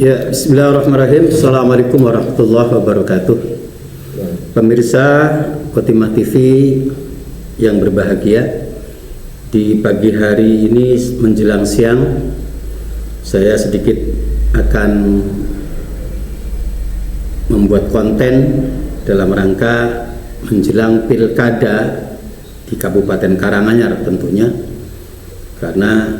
Ya, bismillahirrahmanirrahim. Assalamualaikum warahmatullahi wabarakatuh. Pemirsa Khotimah TV yang berbahagia, di pagi hari ini menjelang siang, saya sedikit akan membuat konten dalam rangka menjelang pilkada di Kabupaten Karanganyar tentunya, karena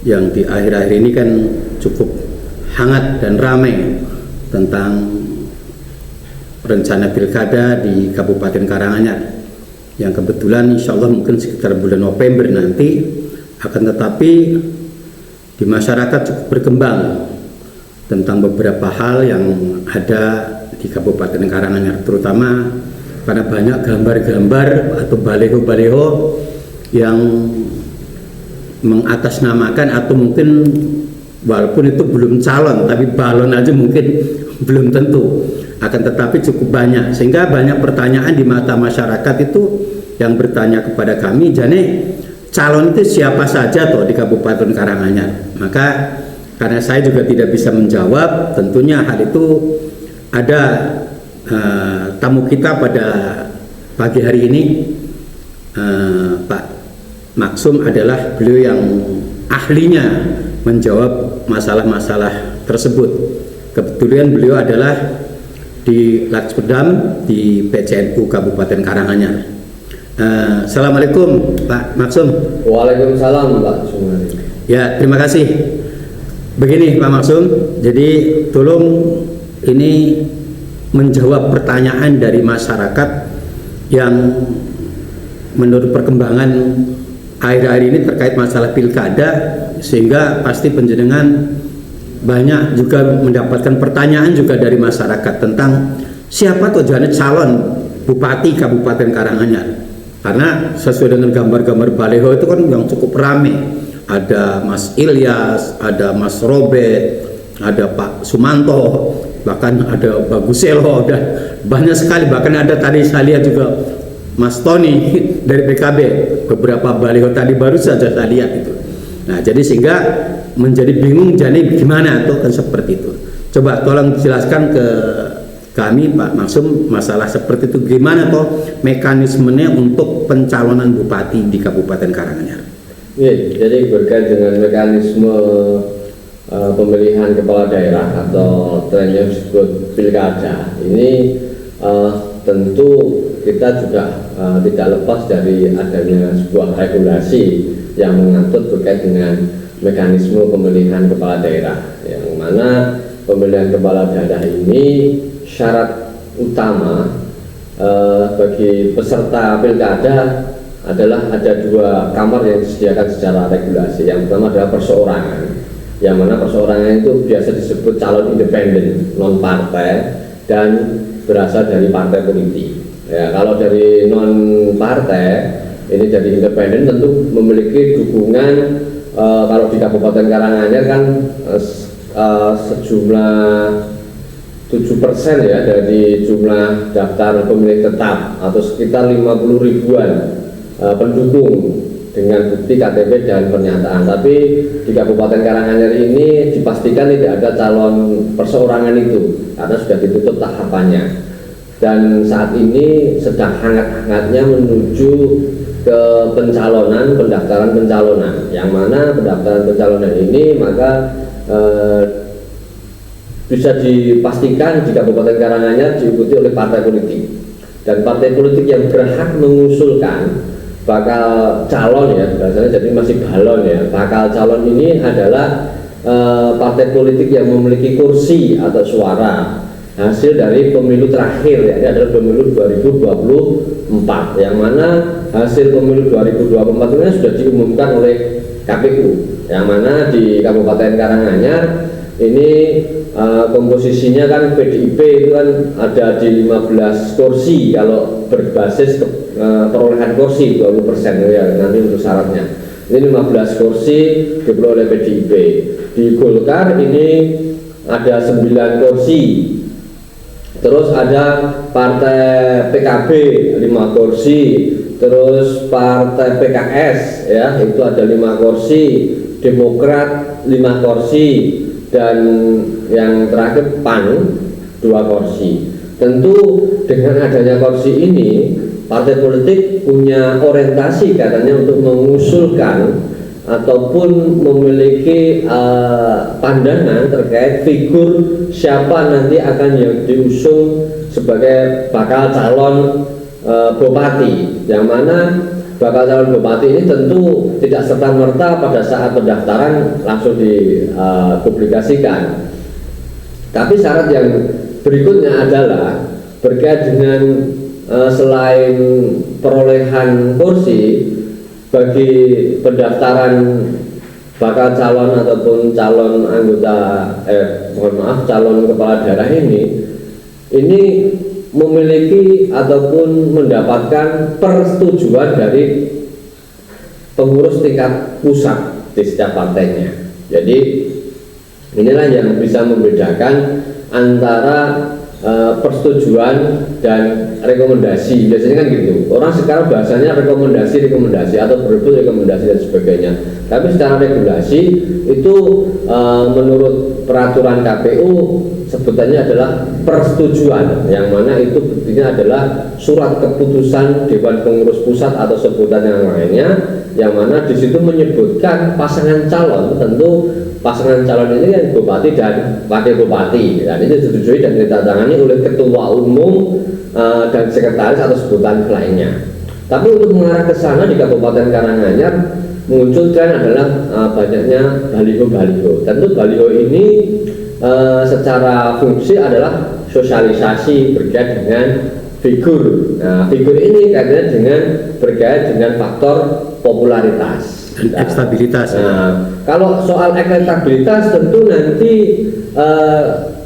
yang di akhir-akhir ini kan cukup hangat dan ramai tentang rencana pilkada di Kabupaten Karanganyar yang kebetulan insya Allah mungkin sekitar bulan November nanti, akan tetapi di masyarakat cukup berkembang tentang beberapa hal yang ada di Kabupaten Karanganyar, terutama karena banyak gambar-gambar atau baliho-baliho yang mengatasnamakan atau mungkin walaupun itu belum calon, tapi balon aja mungkin belum tentu, akan tetapi cukup banyak, sehingga banyak pertanyaan di mata masyarakat itu yang bertanya kepada kami, jane calon itu siapa saja toh di Kabupaten Karanganyar. Maka karena saya juga tidak bisa menjawab, tentunya hal itu ada tamu kita pada pagi hari ini, Pak Maksum adalah beliau yang ahlinya menjawab masalah-masalah tersebut. Kebetulan beliau adalah di Lakspedam di PCNU Kabupaten Karanganyar. Assalamualaikum Pak Maksum. Waalaikumsalam Pak Sumari. Ya, terima kasih. Begini Pak Maksum, jadi tolong ini menjawab pertanyaan dari masyarakat yang menurut perkembangan akhir-akhir ini terkait masalah pilkada, sehingga pasti penjenengan banyak juga mendapatkan pertanyaan juga dari masyarakat tentang siapa tuh jane calon Bupati Kabupaten Karanganyar. Karena sesuai dengan gambar-gambar baliho itu kan yang cukup ramai, ada Mas Ilyas, ada Mas Robert, ada Pak Sumanto, bahkan ada Baguselo, dan banyak sekali, bahkan ada tadi saya lihat juga Mas Tony dari PKB, beberapa baliho tadi baru saja saya lihat itu. Nah, jadi sehingga menjadi bingung jadi gimana tuh kan seperti itu. Coba tolong jelaskan ke kami Pak Maksum masalah seperti itu, gimana toh mekanismenya untuk pencalonan bupati di Kabupaten Karanganyar. Ya, jadi berkait dengan mekanisme pemilihan kepala daerah atau trennya disebut pilkada ini, tentu kita juga tidak lepas dari adanya sebuah regulasi yang mengatur terkait dengan mekanisme pemilihan kepala daerah, yang mana pemilihan kepala daerah ini syarat utama bagi peserta pilkada adalah ada dua kamar yang disediakan secara regulasi. Yang pertama adalah perseorangan, yang mana perseorangan itu biasa disebut calon independen non partai dan berasal dari partai politik. Ya, kalau dari non partai ini jadi independen tentu memiliki dukungan, kalau di Kabupaten Karanganyar kan sejumlah 7% ya dari jumlah daftar pemilih tetap, atau sekitar 50 ribuan pendukung dengan bukti KTP dan pernyataan. Tapi di Kabupaten Karanganyar ini dipastikan tidak ada calon perseorangan itu karena sudah ditutup tahapannya, dan saat ini sedang hangat-hangatnya menuju ke pencalonan, pendaftaran pencalonan, yang mana pendaftaran pencalonan ini maka bisa dipastikan di Kabupaten Karanganyar diikuti oleh partai politik, dan partai politik yang berhak mengusulkan bakal calon, ya biasanya jadi masih balon ya, bakal calon ini adalah partai politik yang memiliki kursi atau suara hasil dari pemilu terakhir, ya, ini adalah pemilu 2024, yang mana hasil pemilu 2024 ini sudah diumumkan oleh KPU, yang mana di Kabupaten Karanganyar ini komposisinya kan PDIP itu kan ada di 15 kursi kalau berbasis perolehan kursi 20% ya, nanti untuk syaratnya. Ini 15 kursi diperoleh oleh PDIP. Di Golkar ini ada 9 kursi. Terus ada partai PKB 5 kursi, terus partai PKS ya itu ada 5 kursi, Demokrat 5 kursi, dan yang terakhir PAN 2 kursi. Tentu dengan adanya kursi ini partai politik punya orientasi katanya untuk mengusulkan ataupun memiliki pandangan terkait figur siapa nanti akan yang diusung sebagai bakal calon bupati, yang mana bakal calon bupati ini tentu tidak serta-merta pada saat pendaftaran langsung dipublikasikan. Tapi syarat yang berikutnya adalah berkait dengan selain perolehan kursi bagi pendaftaran bakal calon ataupun calon anggota calon kepala daerah ini memiliki ataupun mendapatkan persetujuan dari pengurus tingkat pusat di setiap partainya. Jadi inilah yang bisa membedakan antara persetujuan dan rekomendasi. Biasanya kan gitu, orang sekarang bahasanya rekomendasi atau berebut rekomendasi dan sebagainya. Tapi secara regulasi itu menurut peraturan KPU sebutannya adalah persetujuan, yang mana itu buktinya adalah surat keputusan Dewan Pengurus Pusat atau sebutan yang lainnya, yang mana di situ menyebutkan pasangan calon. Tentu pasangan calon ini kan bupati dan wakil bupati, dan itu disetujui dan ditandatangani oleh ketua umum dan sekretaris atau sebutan lainnya. Tapi untuk mengarah ke sana di Kabupaten Karanganyar muncul tren adalah banyaknya baliho-baliho. Tentu baliho ini secara fungsi adalah sosialisasi berkait dengan figur. Nah, figur ini kaitannya dengan berkait dengan faktor popularitas dan elektabilitas. Kalau soal elektabilitas tentu nanti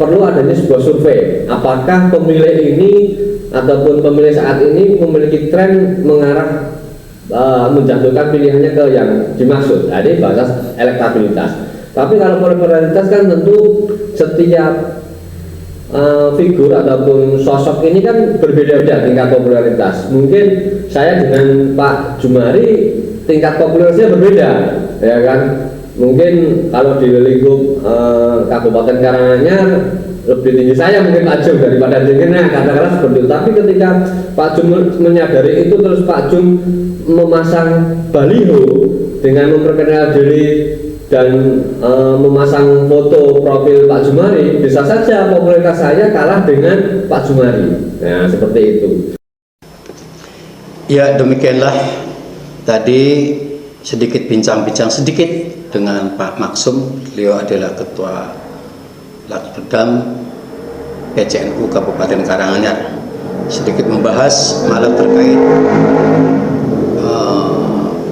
perlu adanya sebuah survei. Apakah pemilih ini ataupun pemilih saat ini memiliki tren mengarah menjatuhkan pilihannya ke yang dimaksud. Nah, ini bahasa elektabilitas. Tapi kalau popularitas kan tentu setiap figur ataupun sosok ini kan berbeda-beda tingkat popularitas. Mungkin saya dengan Pak Jumari tingkat popularitasnya berbeda, ya kan? Mungkin kalau di lingkup Kabupaten Karanganyar lebih tinggi saya mungkin Pak Jum daripada tingginya, katakanlah seperti itu. Tapi ketika Pak Jum menyadari itu, terus Pak Jum memasang baliho dengan memperkenalkan diri dan memasang foto profil Pak Jumari, bisa saja popularitas saya kalah dengan Pak Jumari. Nah, seperti itu. Ya, demikianlah tadi sedikit bincang-bincang sedikit dengan Pak Maksum. Beliau adalah Ketua Lakpedam PCNU Kabupaten Karanganyar. Sedikit membahas malah terkait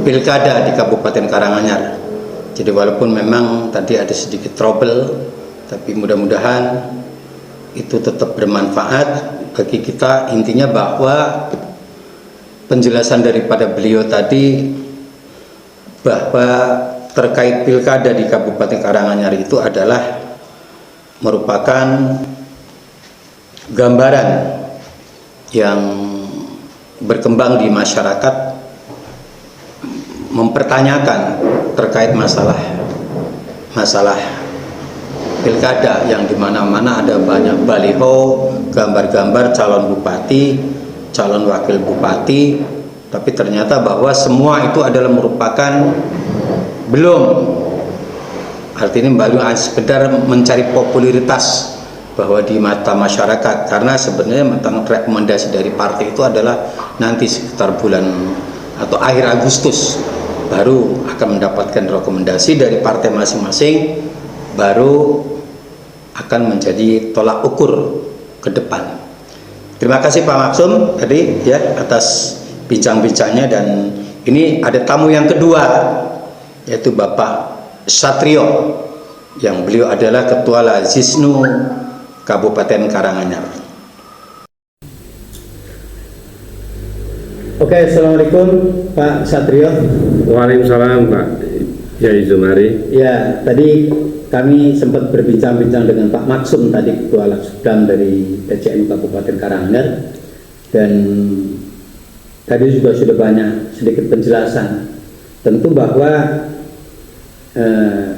pilkada di Kabupaten Karanganyar. Jadi walaupun memang tadi ada sedikit trouble, tapi mudah-mudahan itu tetap bermanfaat bagi kita. Intinya bahwa penjelasan daripada beliau tadi bahwa terkait pilkada di Kabupaten Karanganyar itu adalah merupakan gambaran yang berkembang di masyarakat, mempertanyakan terkait masalah pilkada yang dimana-mana ada banyak baliho, gambar-gambar calon bupati, calon wakil bupati, tapi ternyata bahwa semua itu adalah merupakan artinya baru sekedar mencari popularitas bahwa di mata masyarakat, karena sebenarnya tentang rekomendasi dari partai itu adalah nanti sekitar bulan atau akhir Agustus baru akan mendapatkan rekomendasi dari partai masing-masing, baru akan menjadi tolak ukur ke depan. Terima kasih Pak Maksum tadi ya atas bincang-bincangnya, dan ini ada tamu yang kedua yaitu Bapak Satrio, yang beliau adalah Ketua Lazisnu Kabupaten Karanganyar. Oke, assalamualaikum Pak Satrio. Waalaikumsalam Pak Yai Jumari. Ya, tadi kami sempat berbincang-bincang dengan Pak Maksum tadi, Ketua Lakpedam dari PCNU Kabupaten Karanganyar, dan tadi juga sudah banyak sedikit penjelasan. Tentu bahwa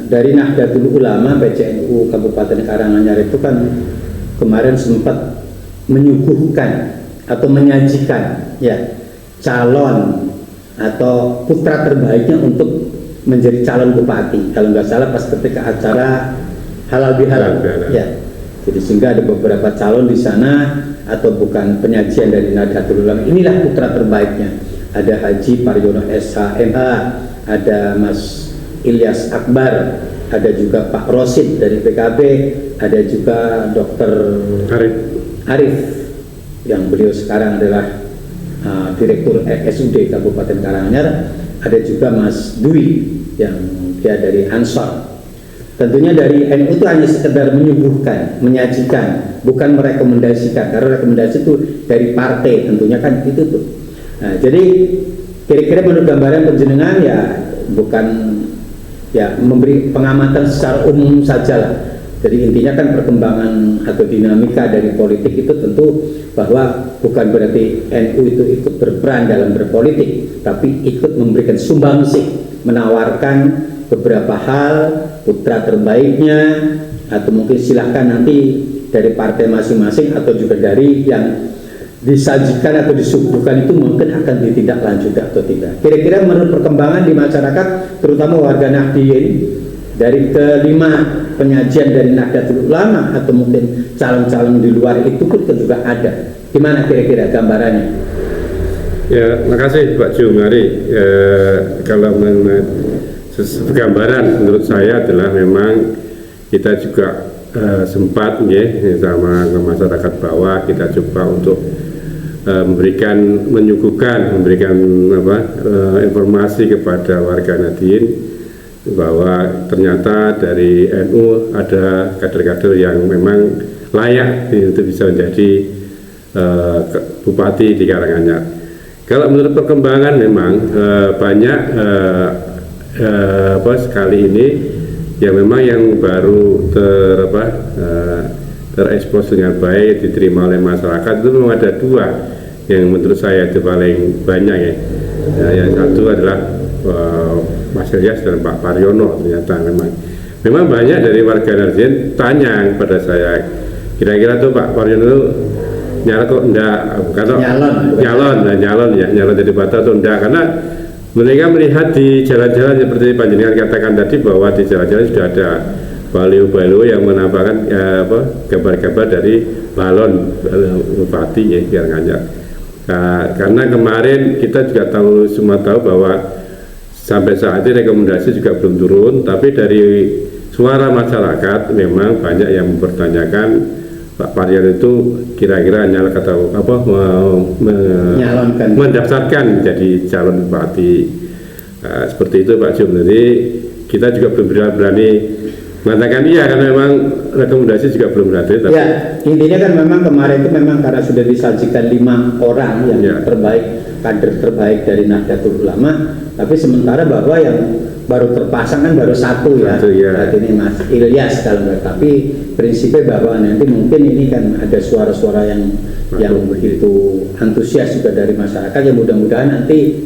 dari Nahdlatul Ulama PCNU Kabupaten Karanganyar itu kan kemarin sempat menyuguhkan atau menyajikan ya calon atau putra terbaiknya untuk menjadi calon bupati, kalau nggak salah pas ketika acara halal bihalal ya. Jadi sehingga ada beberapa calon di sana, atau bukan penyajian dari Nahdlatul Ulama, inilah putra terbaiknya. Ada Haji Paryono SH.MH, ada Mas Ilyas Akbar, ada juga Pak Rosid dari PKB, ada juga Dr. Arif yang beliau sekarang adalah Direktur RSUD Kabupaten Karanganyar, ada juga Mas Dwi yang dia dari Ansor. Tentunya dari NU itu hanya sekedar menyuguhkan, menyajikan, bukan merekomendasikan, karena rekomendasi itu dari partai, tentunya kan itu tuh. Nah, jadi kira-kira menurut gambaran penjenengan ya bukan ya memberi pengamatan secara umum saja lah. Jadi intinya kan perkembangan atau dinamika dari politik itu tentu bahwa bukan berarti NU itu ikut berperan dalam berpolitik, tapi ikut memberikan sumbangsih, menawarkan beberapa hal, putra terbaiknya, atau mungkin silahkan nanti dari partai masing-masing atau juga dari yang disajikan atau disuguhkan itu mungkin akan ditindaklanjuti atau tidak. Kira-kira menurut perkembangan di masyarakat, terutama warga Nahdien, dari kelima penyajian dari Nahdlatul Ulama atau mungkin calon-calon di luar itu pun juga ada. Gimana kira-kira gambarannya? Ya, makasih Pak Jumari. Kalau mengenai gambaran menurut saya adalah memang kita juga sempat ya sama masyarakat bawah, kita coba untuk memberikan informasi kepada warga Nahdien bahwa ternyata dari NU ada kader-kader yang memang layak untuk bisa menjadi bupati di Karanganyar. Kalau menurut perkembangan memang banyak sekali ini ya memang yang baru terekspos dengan baik, diterima oleh masyarakat itu memang ada dua yang menurut saya itu paling banyak ya. Yang satu adalah Mas Ilyas dan Pak Paryono. Ternyata memang banyak dari warga Nahdien tanya kepada saya, kira-kira tuh Pak Paryono itu nyalon kok enggak, karena nyalon jadi bupati atau enggak, karena mereka melihat di jalan-jalan seperti panjenengan katakan tadi bahwa di jalan-jalan sudah ada baliho-baliho yang menampakkan gambar-gambar dari balon bupati ya Karanganyar. Karena kemarin kita juga semua tahu bahwa sampai saat ini rekomendasi juga belum turun, tapi dari suara masyarakat memang banyak yang mempertanyakan Pak Paryono itu kira-kira mendaftarkan jadi calon bupati. Seperti itu Pak Jum. Jadi kita juga belum berani mengatakan iya karena memang rekomendasi juga belum ada. Tapi ya intinya kan memang kemarin itu memang karena sudah disajikan 5 orang yang terbaik, kader terbaik dari Nahdlatul Ulama, tapi sementara bahwa yang baru terpasang kan baru satu ya. Saat ini Mas Ilyas kalau enggak, tapi prinsipnya bahwa nanti mungkin ini kan ada suara-suara yang begitu antusias juga dari masyarakat, yang mudah-mudahan nanti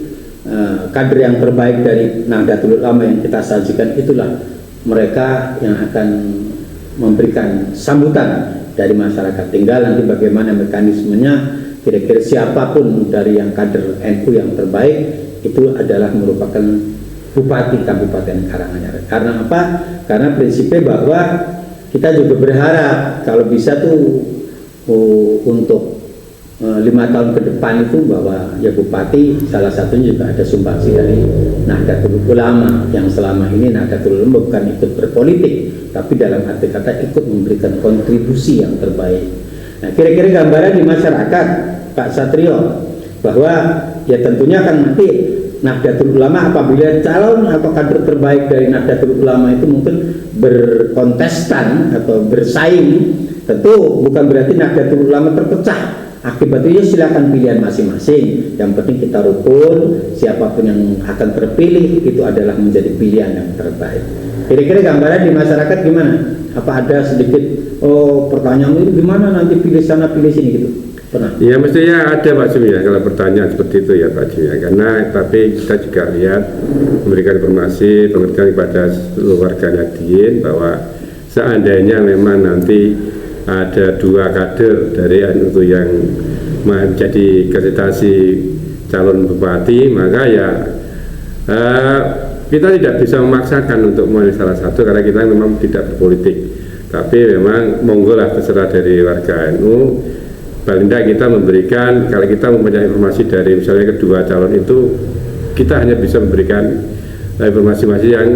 kader yang terbaik dari Nahdlatul Ulama yang kita sajikan itulah mereka yang akan memberikan sambutan dari masyarakat. Tinggal nanti bagaimana mekanismenya, kira-kira siapapun dari yang kader NU yang terbaik itu adalah merupakan Bupati Kabupaten Karanganyar. Karena apa? Karena prinsipnya bahwa kita juga berharap kalau bisa tuh untuk 5 tahun ke depan itu bahwa ya Bupati salah satunya juga ada sumbangsi dari Nahdlatul Ulama, yang selama ini Nahdlatul Ulama bukan ikut berpolitik, tapi dalam arti kata ikut memberikan kontribusi yang terbaik. Nah, kira-kira gambaran di masyarakat Pak Satrio bahwa ya tentunya kan nanti Nahdlatul Ulama apabila calon atau kader terbaik dari Nahdlatul Ulama itu mungkin berkontestan atau bersaing, tentu bukan berarti Nahdlatul Ulama terpecah. Akibatnya silakan pilihan masing-masing. Yang penting kita rukun, siapapun yang akan terpilih itu adalah menjadi pilihan yang terbaik. Kira-kira gambaran di masyarakat gimana? Apa ada sedikit pertanyaan itu gimana nanti pilih sana pilih sini gitu? pernah? Ya mestinya ada Pak Jum ya kalau pertanyaan seperti itu ya Pak Jum ya, karena tapi kita juga lihat memberikan informasi pengertian kepada seluruh warga Nahdien bahwa seandainya memang nanti ada 2 kader dari NU yang menjadi kandidasi calon bupati, maka ya kita tidak bisa memaksakan untuk memilih salah satu karena kita memang tidak berpolitik, tapi memang monggo lah terserah dari warga NU. Paling tidak kita memberikan, kalau kita mempunyai informasi dari misalnya kedua calon itu, kita hanya bisa memberikan informasi yang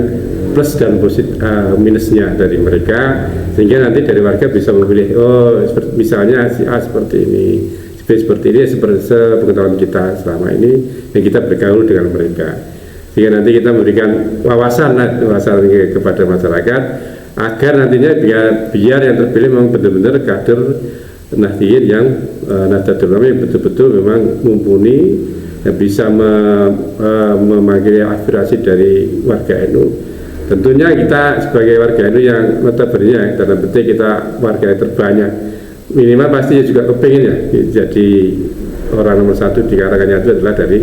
plus dan minusnya dari mereka, sehingga nanti dari warga bisa memilih, oh misalnya si A seperti ini, si B seperti ini, seperti sepengetahuan kita selama ini yang kita bergaul dengan mereka, sehingga nanti kita memberikan wawasan kepada masyarakat agar nantinya biar yang terpilih memang benar-benar kader Nahdien yang Nahdlatul Ulama yang betul-betul memang mumpuni, yang bisa memanggil aspirasi dari warga NU. Tentunya kita sebagai warga NU yang notabene dalam petik kita warga yang terbanyak, minimal pasti juga kepingin ya jadi orang nomor 1 di Karanganyar itu adalah dari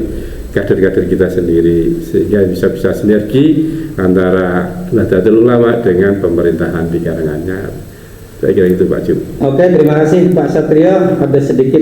kader-kader kita sendiri, sehingga bisa sinergi antara Nahdlatul Ulama dengan pemerintahan di Karanganyar. Saya kira itu Pak Jum. Oke, terima kasih Pak Satrio. Ada sedikit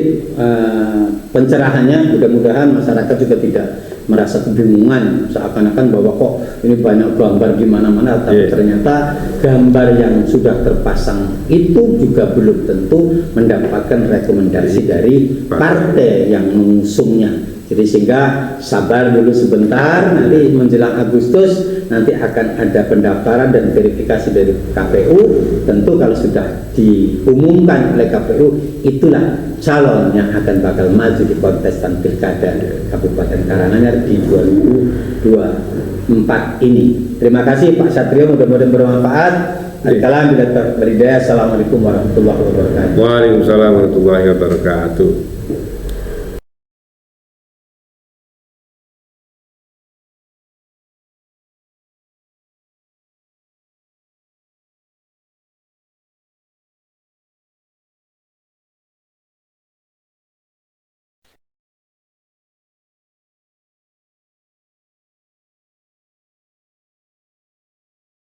pencerahannya. Mudah-mudahan masyarakat juga tidak merasa kebingungan seakan-akan bahwa kok ini banyak gambar di mana-mana, tapi ternyata gambar yang sudah terpasang itu juga belum tentu mendapatkan rekomendasi dari partai yang mengusungnya. Jadi sehingga sabar dulu sebentar, nanti menjelang Agustus nanti akan ada pendaftaran dan verifikasi dari KPU. Tentu kalau sudah diumumkan oleh KPU, itulah calon yang akan bakal maju di kontestan pilkada Kabupaten Karanganyar di 2024 ini. Terima kasih Pak Satrio, mudah-mudahan bermanfaat. Alhamdulillah bila beridaya. Assalamualaikum warahmatullahi wabarakatuh. Waalaikumsalam warahmatullahi wabarakatuh.